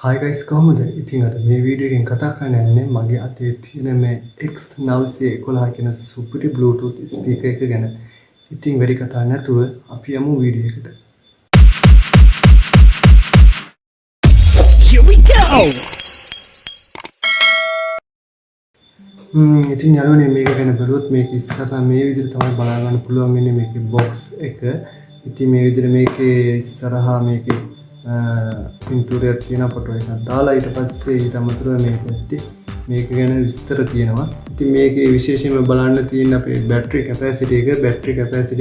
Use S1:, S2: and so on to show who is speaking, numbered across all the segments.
S1: Hi guys කොහොමද? ඉතින් අද මේ වීඩියෝ එකෙන් කතා කරන්න යන්නේ මගේ අතේ තියෙන මේ X911 කියන සුපිරි Bluetooth ස්පීකර් එක ගැන. ඉතින් වැඩි කතා නැතුව අපි යමු වීඩියෝ එකට. Here we go. ඉතින් යාළුවනේ මේක ගැන බලුවොත් මේක ඉස්සරහා මේ විදිහට තමයි බලා ගන්න පුළුවන් වෙන්නේ මේකේ box එක. ඉතින් මේ විදිහට මේකේ ඉස්සරහා මේකේ පින්තූරයක් තියෙන ෆොටෝ එකක් දාලා ඊට පස්සේ ඊට අමතරව මේක ඇත්තේ මේක ගැන විස්තර තියෙනවා. ඉතින් මේකේ විශේෂයෙන්ම බලන්න තියෙන අපේ බැටරි කැපැසිටි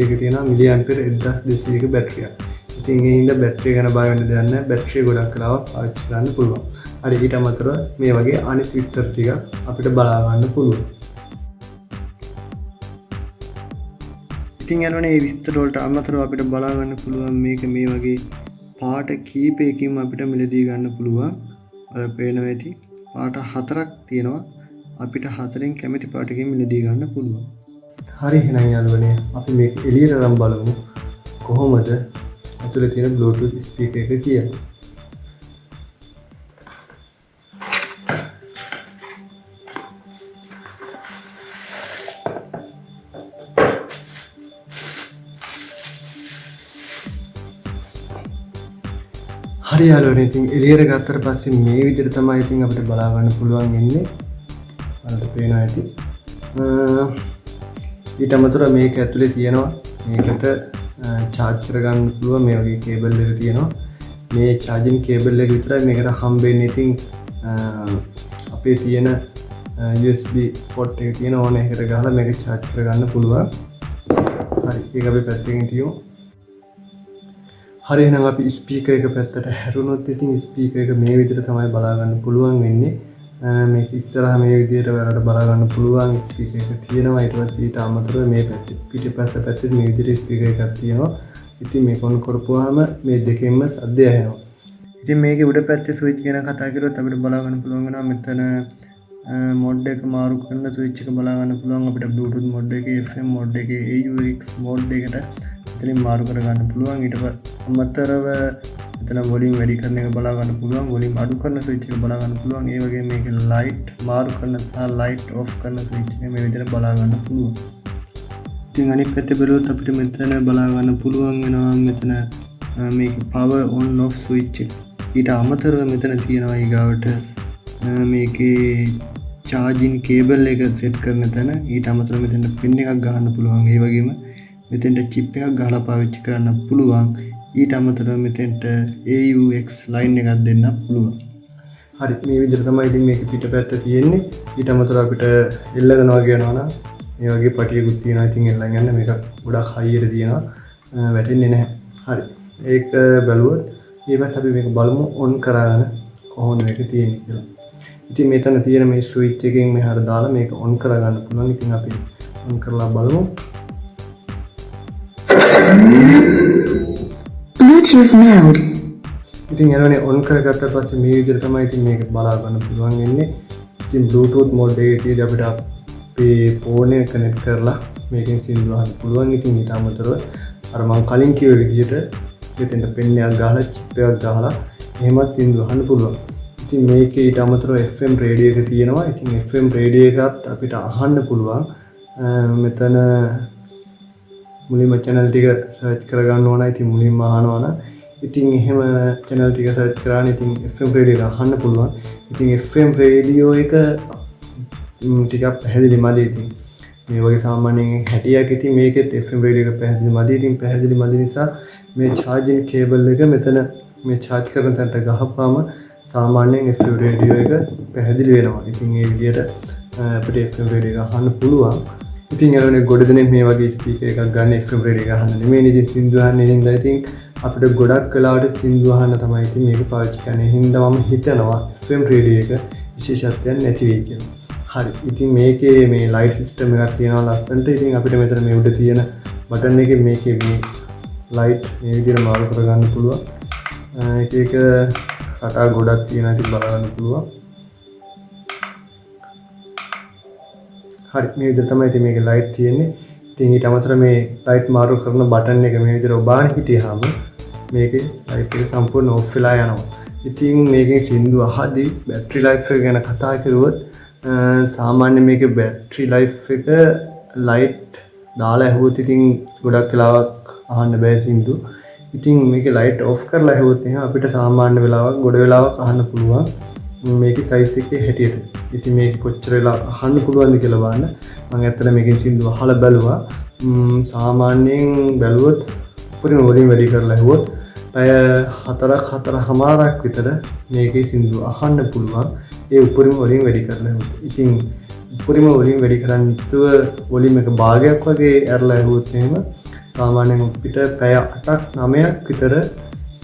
S1: එක තියෙනවා මිලි ඇම්පියර් 1200ක බැටරියක්. ඉතින් ඒ හින්දා බැටරිය ගැන බය වෙන්න දෙයක් නැහැ. බැටරිය ගොඩක් කලාවක් පාවිච්චි කරන්න පුළුවන්. හරි ඊට අමතරව මේ වගේ අනිත් විස්තර ටික අපිට බලා ගන්න පුළුවන්. ඉතින් යාළුවනේ මේ විස්තර වලට අමතරව අපිට බලා ගන්න පුළුවන් මේක මේ වගේ පාට කීපයකින් අපිට මිලදී ගන්න පුළුවන්. අර පේනවා ඇති පාට හතරක් තියෙනවා. අපිට හතරෙන් කැමති පාටකින් මිලදී ගන්න පුළුවන්. හරි එහෙනම් යාළුවනේ අපි මේක එළියට අරන් බලමු කොහොමද ඇතුලේ තියෙන Bluetooth ස්පීකර් එක කියලා. හරි යාළුවනේ ඉතින් එළියට ගත්තට පස්සේ මේ විදිහට තමයි ඉතින් අපිට බලා ගන්න පුළුවන් වෙන්නේ. අරට පේනවා ඇති. ඊට අමතරව මේක ඇතුලේ තියෙනවා මේකට charge කරගන්න පුළුවන් මේ වගේ කේබල් එක තියෙනවා. මේ charging කේබල් එක විතරයි මේකට හම්බෙන්නේ. ඉතින් අපේ තියෙන USB port එක තියෙන ඕන එකකට ගහලා මේක charge කරගන්න පුළුවන්. හරි ඒක අපි පැත්තකින් තියමු. හරි එහෙනම් අපි ස්පීකර් එක පැත්තට හැරුණොත් ඉතින් ස්පීකර් එක මේ විදිහට තමයි බලා ගන්න පුළුවන් වෙන්නේ. මේක ඉස්සරහා මේ විදිහට ඔයාලට බලා ගන්න පුළුවන් ස්පීකර් එක තියෙනවා. ඊට පස්සේ ඊට අමතරව මේ පිටිපස්සේ මේ විදිහට ස්පීකර් එකක් තියෙනවා. ඉතින් මේක ඔන් කරපුවාම මේ දෙකෙන්ම ශබ්දය ඇහෙනවා. ඉතින් මේකේ උඩ පැත්තේ ස්විච් ගැන කතා කරොත් අපිට බලා ගන්න පුළුවන් වෙනවා මෙතන මෝඩ් එක මාරු කරන ස්විච් එක බලා ගන්න පුළුවන්. අපිට Bluetooth මෝඩ් එකේ FM මෝඩ් එකේ AUX මෝඩ් එකට එතනින් මාරු කර ගන්න පුළුවන්. ඊට අමතරව එතන වොලියුම් වැඩි කරන එක බලා ගන්න පුළුවන්. වොලියුම් අඩු කරන ස්විච් එක බලා ගන්න පුළුවන්. ඒ වගේම මේකේ ලයිට් මාරු කරන සහ ලයිට් ඔෆ් කරන ස්විච් එක මේ විදිහට බලා ගන්න පුළුවන්. ඉතින් අනිත් පැත්තේ බලුවොත් අපිට මෙතන බලා ගන්න පුළුවන් වෙනවා මෙතන මේක power on off switch එක. ඊට අමතරව මෙතන තියෙනවා ඊගාවට මේකේ charging cable එක set කරන තැන. ඊට අමතරව මෙතන pin එකක් ගහන්න පුළුවන්. ඒ වගේම මෙතෙන්ට chip එකක් ගහලා පාවිච්චි කරන්න පුළුවන්. ඊට අමතරව මෙතෙන්ට AUX line එකක් දෙන්න පුළුවන්. හරි මේ විදිහට තමයි ඉතින් මේක පිටපැත්ත තියෙන්නේ. ඊට අමතරව අපිට එල්ලගෙන වගේ යනවා නම් මේ වගේ පටියකුත් තියෙනවා. ඉතින් එල්ලන් යන්න මේක ගොඩක් හයියට තියෙනවා. වැටෙන්නේ නැහැ. හරි. ඒක බැලුවොත් ඊපස්සේ අපි මේක බලමු on කරගෙන කොහොමද මේක තියෙන්නේ කියලා. ඉතින් මෙතන තියෙන මේ ස්විච් එකෙන් මෙහාට දාලා මේක on කරගන්න පුළුවන්. ඉතින් අපි on කරලා බලමු. Bluetooth mode. ඉතින් යාළුවනේ on කරගත්ත පස්සේ මේ විදිහට තමයි ඉතින් මේක බලා ගන්න පුළුවන් වෙන්නේ. ඉතින් Bluetooth mode එකේ තියෙද්දි අපිට අපේ ෆෝන් එක කනෙක්ට් කරලා මේකෙන් සින්දු අහන්න පුළුවන්. ඉතින් ඊට අමතරව අර මම කලින් කිව්ව විදිහට මෙතෙන්ට පෙන් එකක් ගහලා chip එකක් ගහලා එහෙමත් සින්දු අහන්න පුළුවන්. ඉතින් මේකේ ඊට අමතරව FM රේඩියෝ එක තියෙනවා. ඉතින් FM රේඩියෝ එකත් අපිට අහන්න පුළුවන්. මෙතන මුලින්ම channel ටික search කරගන්න ඕන. ඉතින් මුලින්ම අහනවා නම් ඉතින් එහෙම channel ටික search කරාන ඉතින් FM රේඩියෝ එක අහන්න පුළුවන්. ඉතින් FM රේඩියෝ එක ටිකක් පැහැදිලි මදි. ඉතින් මේ වගේ සාමාන්‍යයෙන් 60ක් ඉතින් මේකෙත් FM රේඩියෝ එක පැහැදිලි මදි. ඉතින් පැහැදිලි මදි නිසා මේ charging cable එක මෙතන මේ charge කරන තැනට ගහපුවාම සාමාන්‍යයෙන් FM රේඩියෝ එක පැහැදිලි වෙනවා. ඉතින් ඒ විදිහට අපිට FM රේඩියෝ එක අහන්න පුළුවන්. ඉතින් යාළුවනේ ගොඩ දෙනෙක් මේ වගේ ස්පීකර් එකක් ගන්න FM රේඩියෝ එක අහන්න නෙමෙයි ඉතින් සින්දු අහන්නේ. හින්දා ඉතින් අපිට ගොඩක් වෙලාවට සින්දු අහන්න තමයි ඉතින් මේක පාවිච්චි කරන්නේ. හින්දා මම හිතනවා FM රේඩියෝ එක විශේෂත්වයක් නැති වෙයි කියලා. හරි. ඉතින් මේකේ මේ ලයිට් සිස්ටම් එකක් තියෙනවා ලස්සනට. ඉතින් අපිට මෙතන මේ උඩ තියෙන බටන් එකේ මේකේ මේ ලයිට් මේ විදිහට මාරු කරගන්න පුළුවන්. ඒක කටා ගොඩක් තියෙනවා ඉතින් බලන්න පුළුවන්. හරි මේ විදිහට තමයි ඉතින් මේකේ ලයිට් තියෙන්නේ. ඉතින් ඊට අමතරව මේ ලයිට් මාරු කරන බටන් එක මේ විදිහට ඔබාන හිටියාම මේකේ ලයිට් එක සම්පූර්ණ ඔෆ් වෙලා යනවා. ඉතින් මේකෙන් සින්දු අහදී බැටරි ලයිෆ් එක ගැන කතා කරුවොත් සාමාන්‍ය මේකේ බැටරි ලයිෆ් එක ලයිට් දාලා ඇහුවොත් ඉතින් ගොඩක් වෙලාවක් අහන්න බෑ සින්දු. ඉතින් මේකේ ලයිට් ඔෆ් කරලා ඇහුවොත් එහෙනම් අපිට සාමාන්‍ය වෙලාවක් ගොඩ වෙලාවක් අහන්න පුළුවන් මේකේ සයිස් එකේ හැටියට. ඉතින් මේක කොච්චර වෙලා අහන්න පුළුවන්ද කියලා බලන්න. මම ඇත්තට මේකෙන් සින්දු අහලා බැලුවා. සාමාන්‍යයෙන් බැලුවොත් උඩින් වලින් වැඩි කරලා ඇහුවොත් පැය 4:00ක් විතර මේකේ සින්දු අහන්න පුළුවන්. ඒ උඩින් වලින් වැඩි කරලා ඇහුවොත්. ඉතින් උඩින් වලින් වැඩි කරන්නේ නැතුව වොලියම් එක භාගයක් වගේ ඇරලා ඇහුවොත් එහෙම සාමාන්‍යයෙන් අපිට පැය 8-9ක් විතර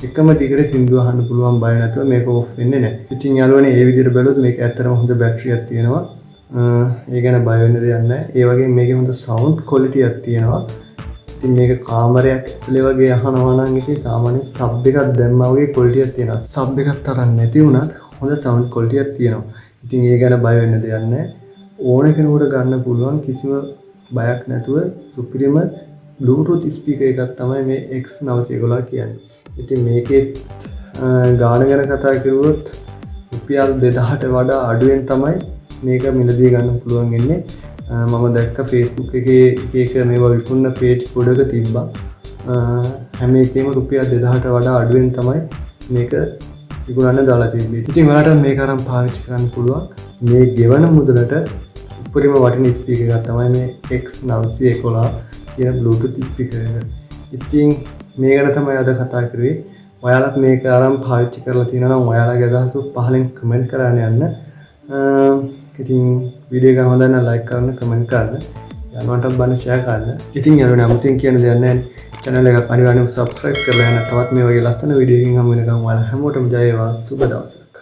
S1: එකම දිගට සින්දු අහන්න පුළුවන් බය නැතුව මේක ඔෆ් වෙන්නේ නැහැ. ඉතින් යාළුවනේ මේ විදිහට බැලුවොත් මේක ඇත්තටම හොඳ බැටරියක් තියෙනවා. ඒ ගැන බය වෙන්න දෙයක් නැහැ. ඒ වගේම මේකේ හොඳ සවුන්ඩ් ක්වොලිටි එකක් තියෙනවා. ඉතින් මේක කාමරයක් ඇතුලේ වගේ අහනවා නම් ඉතින් සාමාන්‍ය සබ් එකක් දැම්මා වගේ ක්වොලිටි එකක් තියෙනවා. සබ් එකක් තරම් නැති වුණත් හොඳ සවුන්ඩ් ක්වොලිටි එකක් තියෙනවා. ඉතින් ඒ ගැන බය වෙන්න දෙයක් නැහැ. ඕන කෙනෙකුට ගන්න පුළුවන් කිසිම බයක් නැතුව සුපිරිම Bluetooth ස්පීකර් එකක් තමයි මේ X911 කියන්නේ. ඉතින් මේකේ ගාන ගැන කතා කරුවොත් රුපියල් 2000ට වඩා අඩුවෙන් තමයි මේක මිලදී ගන්න පුළුවන් වෙන්නේ. මම දැක්ක Facebook එකේ එක මේවා විකුණන page ගොඩක තිබ්බා. හැම එකේම රුපියල් 2000ට වඩා අඩුවෙන් තමයි මේක විකුණන්න දාලා තිබ්බේ. ඉතින් ඔයාලට මේක අරන් පාවිච්චි කරන්න පුළුවන්. මේ ගෙවන මුදලට උපරිම වටින ස්පීකර් එකක් තමයි මේ X911 කියන Bluetooth ස්පීකර් එක. ඉතින් මේ ගැන තමයි අද කතා කරුවේ. ඔයාලත් මේක අරන් පාවිච්චි කරලා තියෙනවා නම් ඔයාලගේ අදහස් පහලින් කමෙන්ට් කරන්න යන්න. ඉතින් වීඩියෝ එක හොඳ නම් ලයික් කරන්න, කමෙන්ට් කරන්න, යාළුවන්ටත් බලන්න ෂෙයා කරන්න. ඉතින් යාළුවනේ අමුතුවෙන් කියන දෙයක් නැහැ. channel එක අනිවාර්යයෙන්ම subscribe කරලා යන්න. තවත් මේ වගේ ලස්සන වීඩියෝ එකකින් හමු වෙනකම් ඔයාලා හැමෝටම ජය වේවා. සුබ දවසක්.